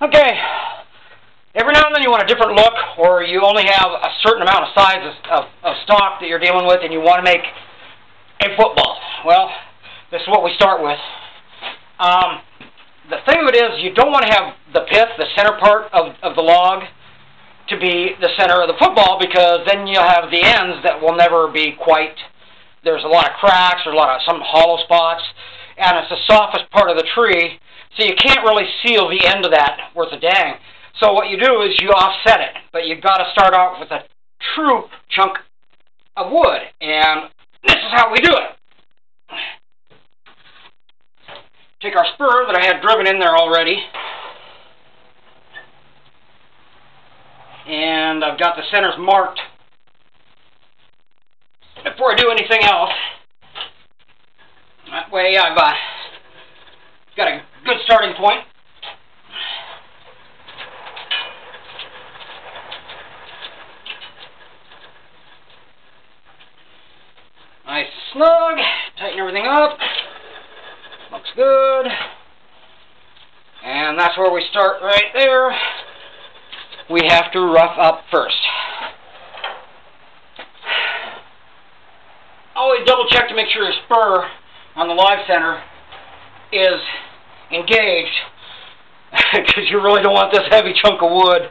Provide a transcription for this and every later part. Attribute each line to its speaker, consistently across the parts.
Speaker 1: Okay, every now and then you want a different look, or you only have a certain amount of size of stock that you're dealing with and you want to make a football. Well, this is what we start with. The thing of it is, you don't want to have the pith, the center part of the log, to be the center of the football, because then you'll have the ends that will never be quite, there's a lot of cracks, there's some hollow spots, and it's the softest part of the tree, so you can't really seal the end of that worth a dang. So what you do is you offset it, but you've got to start out with a true chunk of wood, and this is how we do it. Take our spur that I had driven in there already, and I've got the centers marked before I do anything else. That way I've got a good starting point. Nice snug, tighten everything up. Looks good. And that's where we start right there. We have to rough up first. Always double check to make sure your spur on the live center is engaged, because you really don't want this heavy chunk of wood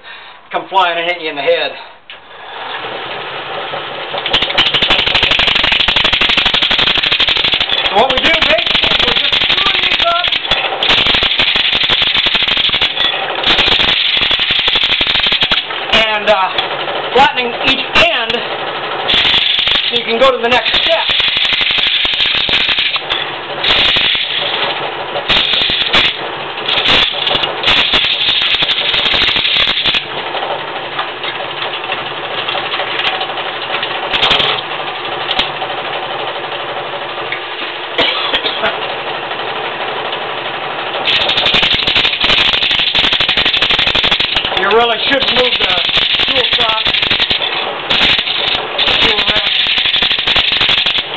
Speaker 1: come flying and hit you in the head. So what we do basically is we're just screwing these up, and flattening each end so you can go to the next step. You really shouldn't move the tool stock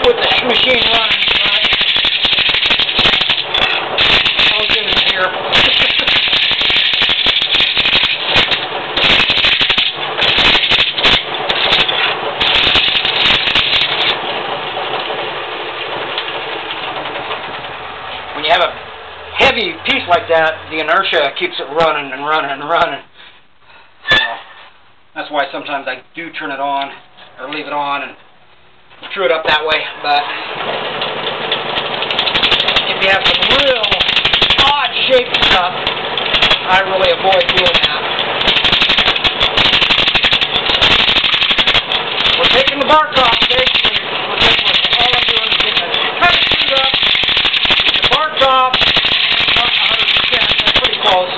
Speaker 1: with the machine running, right? I'll get in here. When you have a heavy piece like that, the inertia keeps it running and running and running. So that's why sometimes I do turn it on or leave it on and screw it up that way. But if you have some real odd shaped stuff, I really avoid doing that. We're taking the bark off, basically. All I'm doing is getting it kind of screwed up, the bark off, not 100%, that's pretty close.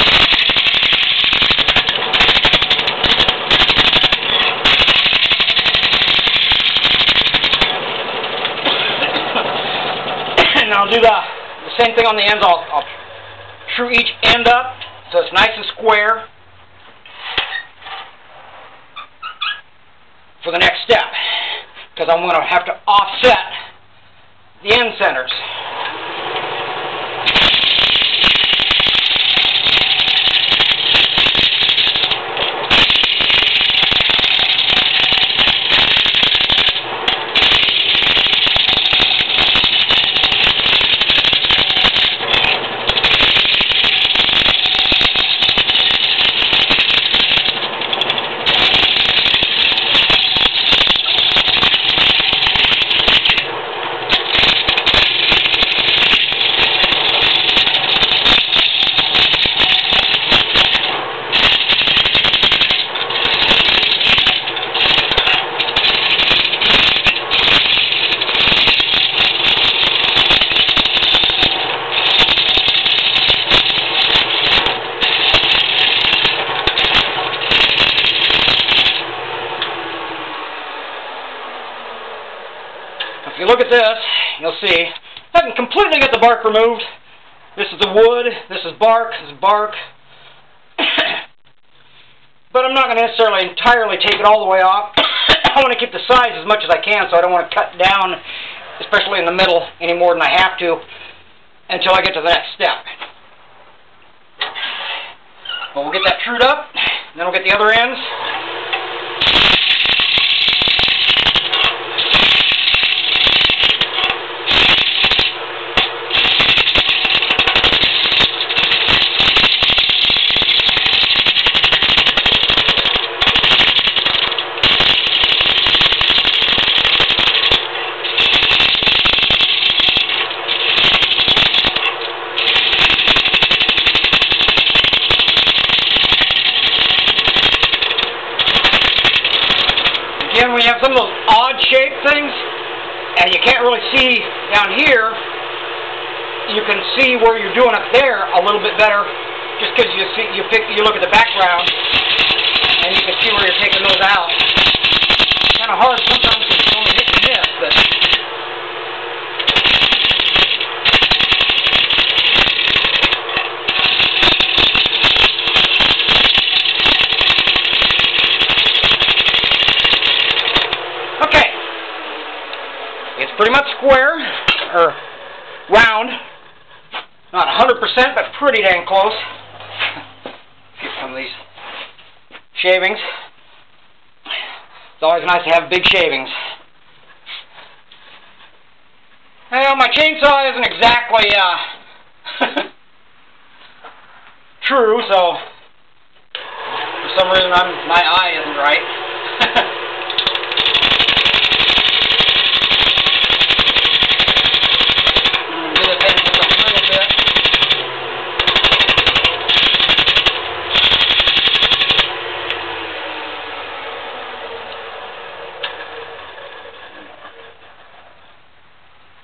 Speaker 1: And I'll do the same thing on the ends. I'll true each end up so it's nice and square for the next step, because I'm going to have to offset the end centers. If you look at this, you'll see I can completely get the bark removed. This is the wood, this is bark, but I'm not going to necessarily entirely take it all the way off. I want to keep the size as much as I can, so I don't want to cut down, especially in the middle, any more than I have to, until I get to the next step. But we'll get that trued up, and then we'll get the other ends. Again, when you have some of those odd-shaped things, and you can't really see down here, you can see where you're doing up there a little bit better, just because you look at the background, and you can see where you're taking those out. It's kind of hard sometimes because it's only hit and miss, but pretty much square, or round. Not 100%, but pretty dang close. Get some of these shavings. It's always nice to have big shavings. Well, my chainsaw isn't exactly true, so for some reason my eye isn't right.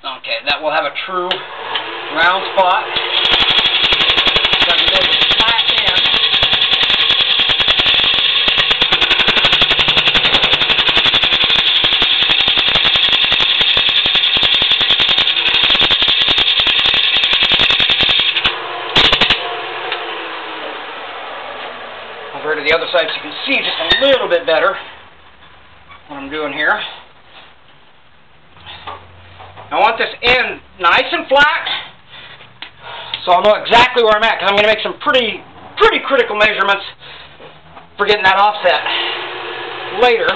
Speaker 1: Okay, that will have a true round spot. Doesn't go to the flat end. Over to the other side so you can see just a little bit better what I'm doing here. I want this end nice and flat, so I'll know exactly where I'm at, because I'm going to make some pretty critical measurements for getting that offset later.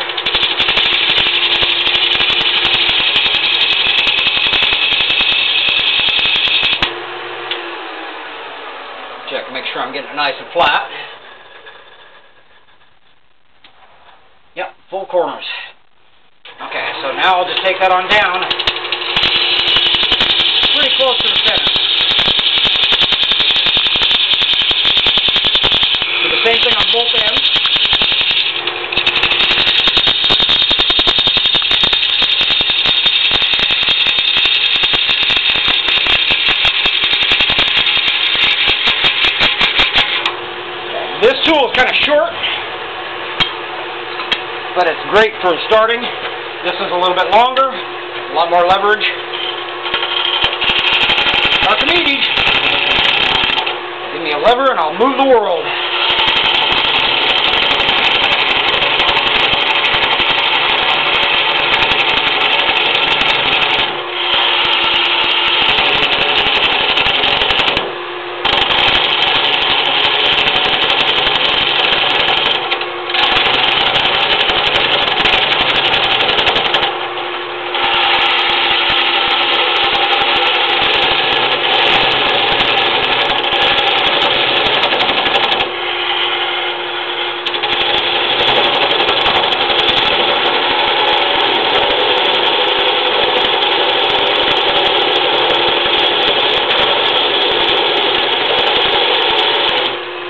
Speaker 1: Check, make sure I'm getting it nice and flat. Yep, full corners. Okay, so now I'll just take that on down. Pretty close to the center. Do the same thing on both ends. This tool is kind of short, but it's great for starting. This is a little bit longer, a lot more leverage. Archimedes. Give me a lever and I'll move the world.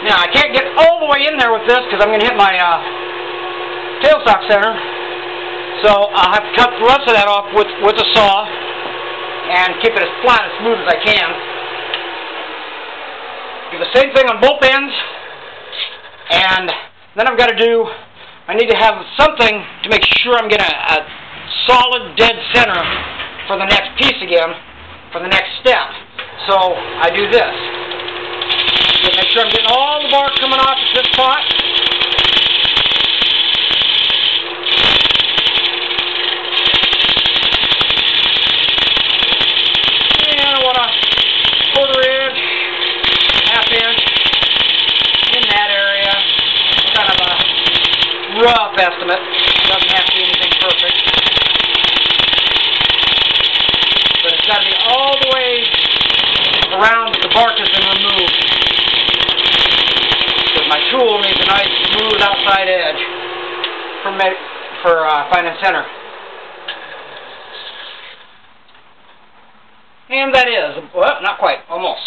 Speaker 1: Now, I can't get all the way in there with this because I'm going to hit my tailstock center. So I'll have to cut the rest of that off with a saw and keep it as flat and smooth as I can. Do the same thing on both ends. And then I've got to do, I need to have something to make sure I'm getting a solid dead center for the next piece again, for the next step. So I do this. Make sure I'm getting all the bark coming off at this spot. And I want a 1/4 inch, 1/2 inch in that area. rough estimate. It doesn't have to be anything perfect. But it's got to be all the way around the bark has been removed. Because my tool needs a nice smooth outside edge for fine and center. And that is, well, not quite, almost.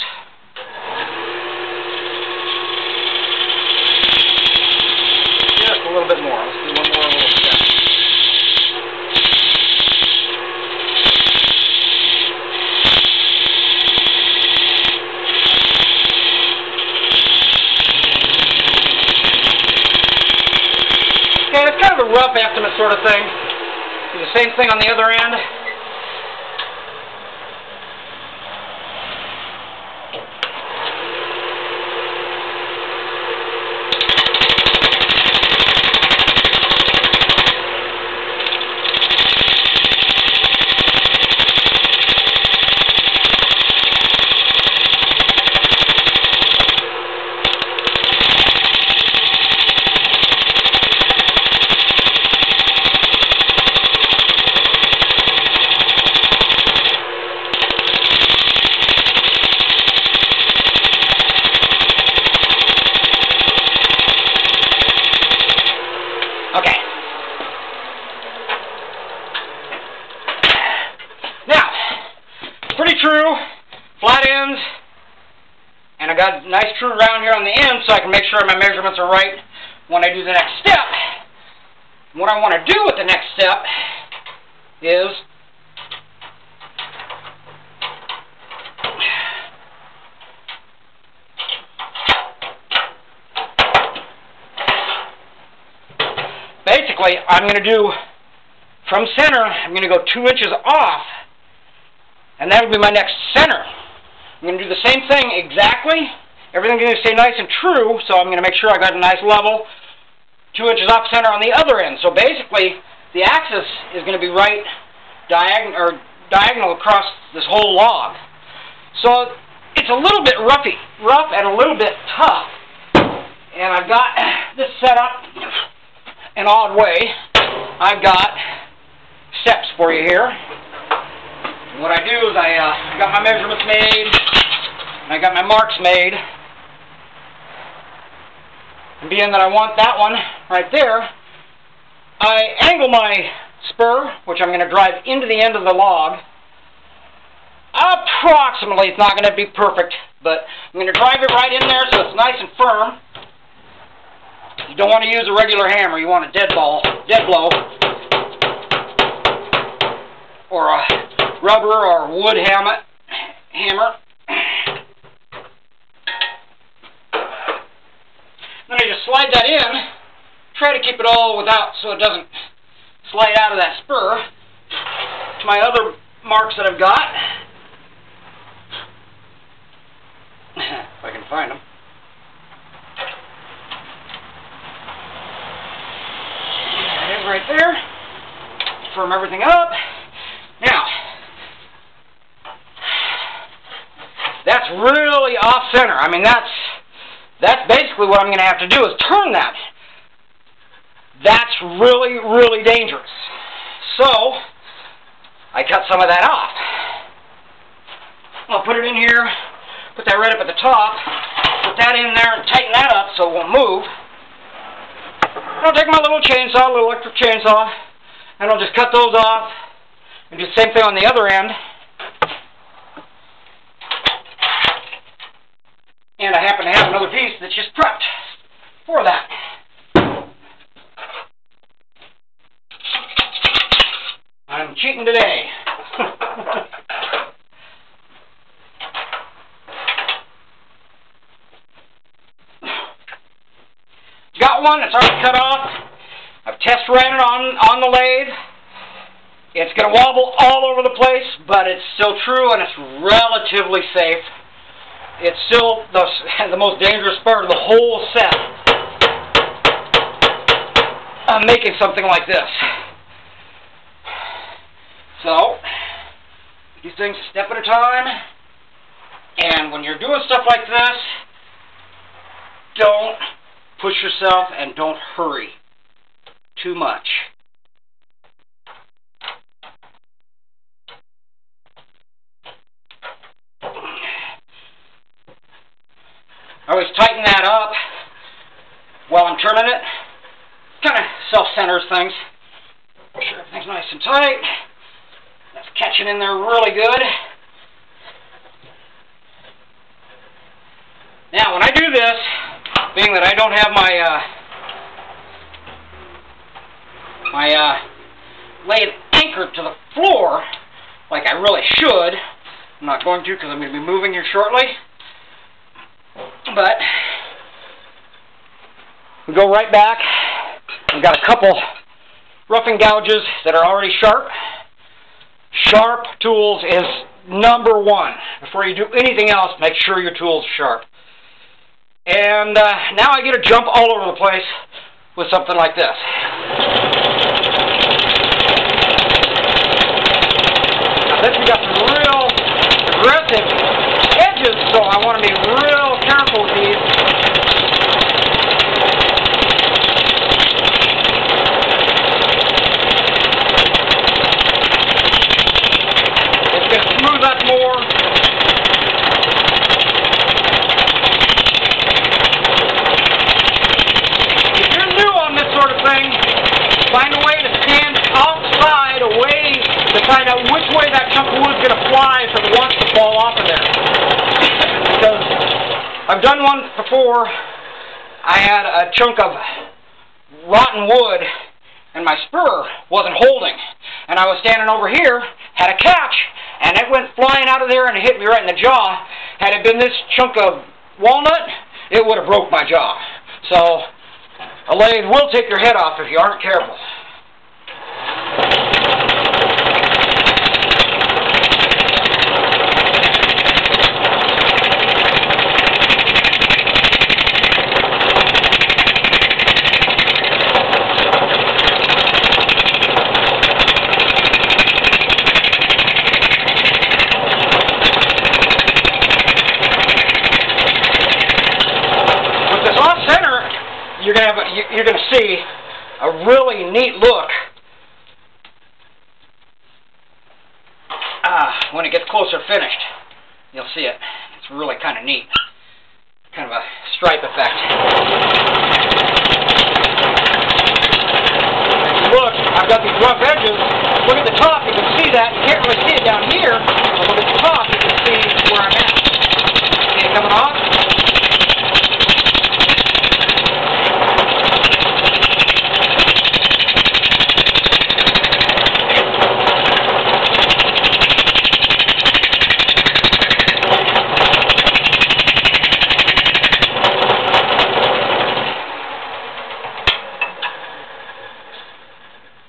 Speaker 1: Just a little bit more. Let's do one more little step. Okay, it's kind of a rough estimate sort of thing. Do the same thing on the other end. Okay. Now, pretty true, flat ends, and I got a nice true round here on the end so I can make sure my measurements are right when I do the next step. What I want to do with the next step is basically, I'm going to do, from center, I'm going to go 2 inches off, and that will be my next center. I'm going to do the same thing exactly. Everything's going to stay nice and true, so I'm going to make sure I got a nice level, 2 inches off center on the other end. So basically, the axis is going to be right diagonal across this whole log. So it's a little bit rough and a little bit tough. And I've got this set up an odd way. I've got steps for you here. And what I do is I got my measurements made, and I got my marks made. And being that I want that one right there, I angle my spur, which I'm going to drive into the end of the log. Approximately, it's not going to be perfect, but I'm going to drive it right in there so it's nice and firm. You don't want to use a regular hammer. You want a dead blow, or a rubber or wood hammer. Then I just slide that in. Try to keep it all without, so it doesn't slide out of that spur. To my other marks that I've got, if I can find them. Right there. Firm everything up. Now, that's really off center. I mean, that's basically what I'm going to have to do is turn that. That's really, really dangerous. So, I cut some of that off. I'll put it in here, put that right up at the top, put that in there and tighten that up so it won't move. I'll take my little chainsaw, little electric chainsaw, and I'll just cut those off and do the same thing on the other end. And I happen to have another piece that's just prepped for that. I'm cheating today. Got one that's already cut off. I've test ran it on the lathe. It's going to wobble all over the place, but it's still true and it's relatively safe. It's still the most dangerous part of the whole set of making something like this. So, do things a step at a time, and when you're doing stuff like this, don't push yourself and don't hurry. too much. I always tighten that up while I'm trimming it. Kind of self-centers things. Make sure everything's nice and tight. That's catching in there really good. Now, when I do this, being that I don't have my blade anchored to the floor like I really should, I'm not going to because I'm going to be moving here shortly. But we go right back. We've got a couple roughing gouges that are already sharp. Sharp tools is number one. Before you do anything else, make sure your tool's sharp. And now I get to jump all over the place with something like this. Now this has got some real aggressive edges, so I want to be real careful with these. It's going to smooth up more. Find a way to stand outside, away, to find out which way that chunk of wood is going to fly if it wants to fall off of there. Because I've done one before. I had a chunk of rotten wood and my spur wasn't holding. And I was standing over here, had a catch, and it went flying out of there and it hit me right in the jaw. Had it been this chunk of walnut, it would have broke my jaw. So a lathe will take your head off if you aren't careful. With this off-center, you're going to see a really neat look when it gets closer finished. You'll see it. It's really kind of neat. Kind of a stripe effect. Look, I've got these rough edges. Look at the top, you can see that. You can't really see it down here, but look at the top, you can see where I'm at. See it coming off?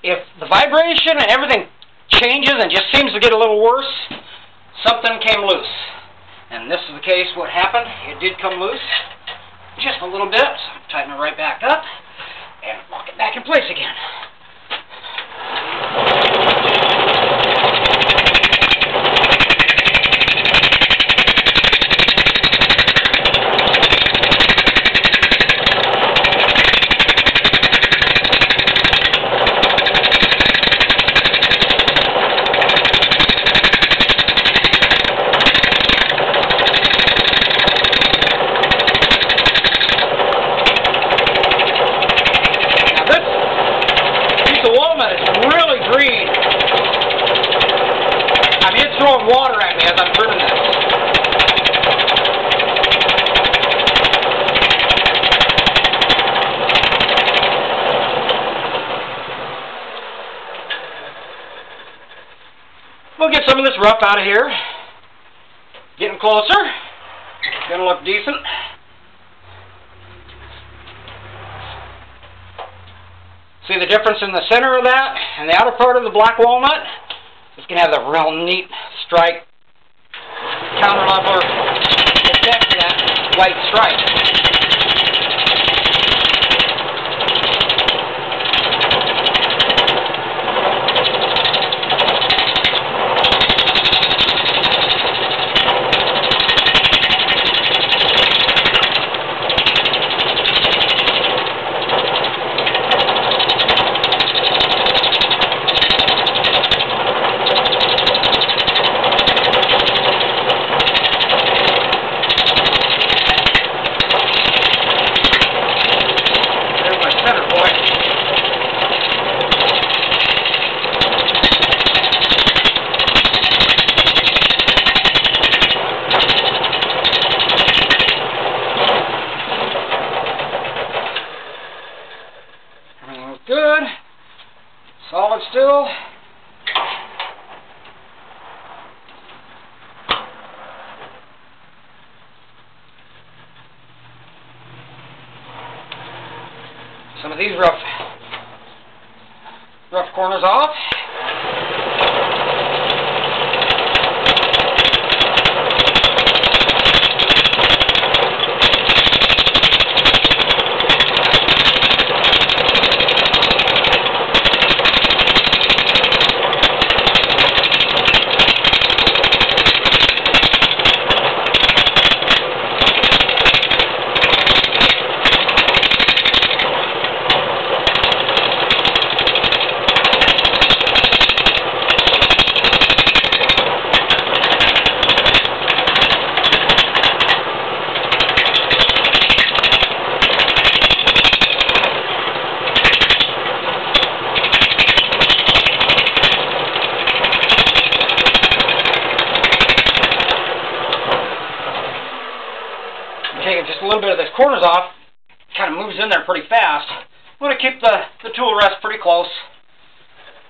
Speaker 1: If the vibration and everything changes and just seems to get a little worse, something came loose. And this is the case, what happened, it did come loose just a little bit, so I'm tightening it right back up and lock it back in place again. Throwing water at me as I'm trimming this. We'll get some of this rough out of here. Getting closer. Gonna look decent. See the difference in the center of that and the outer part of the black walnut? It's going to have the real neat strike counter leveler effect to that white stripe. good. Solid still. Some of these rough corners off. Taking just a little bit of those corners off, kind of moves in there pretty fast. I'm going to keep the tool rest pretty close.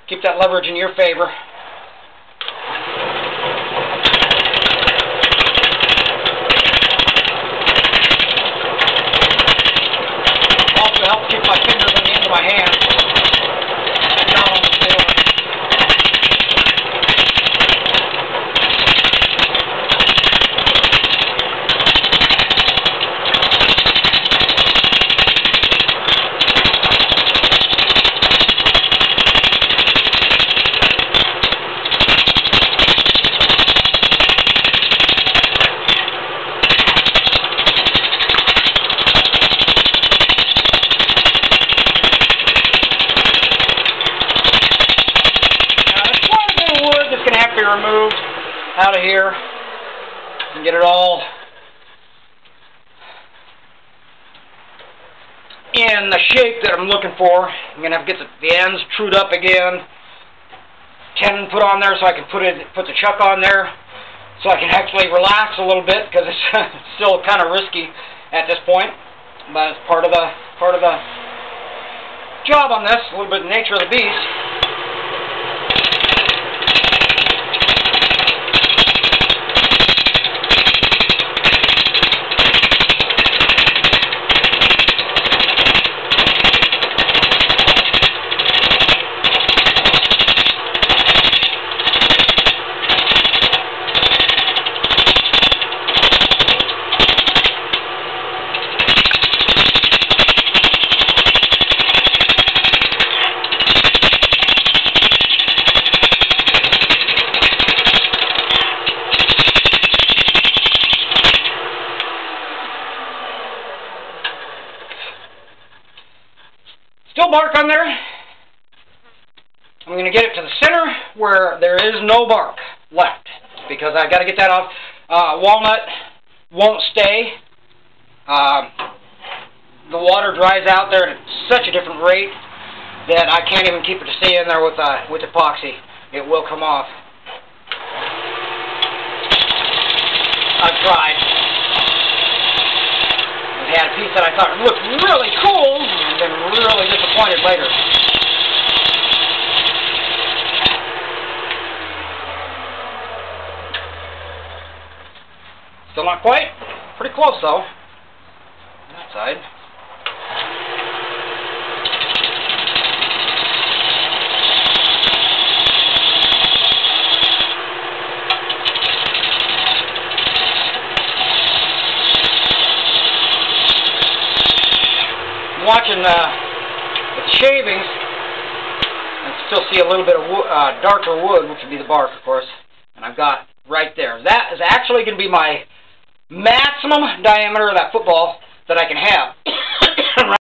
Speaker 1: Keep that leverage in your favor. Also helps keep my fingers on the end of my hand. Not on the floor. Removed out of here and get it all in the shape that I'm looking for. I'm going to have to get the ends trued up again, tenon put on there so I can put the chuck on there so I can actually relax a little bit, because it's still kind of risky at this point, but it's part of the job on this, a little bit of the nature of the beast. Still bark on there. I'm going to get it to the center where there is no bark left, because I've got to get that off. Walnut won't stay. The water dries out there at such a different rate that I can't even keep it to stay in there with epoxy. It will come off. I've tried. I had a piece that I thought looked really cool, and been really disappointed later. Still not quite. Pretty close though. On that side. Watching the shavings, and still see a little bit of darker wood, which would be the bark, of course. And I've got right there. That is actually going to be my maximum diameter of that football that I can have.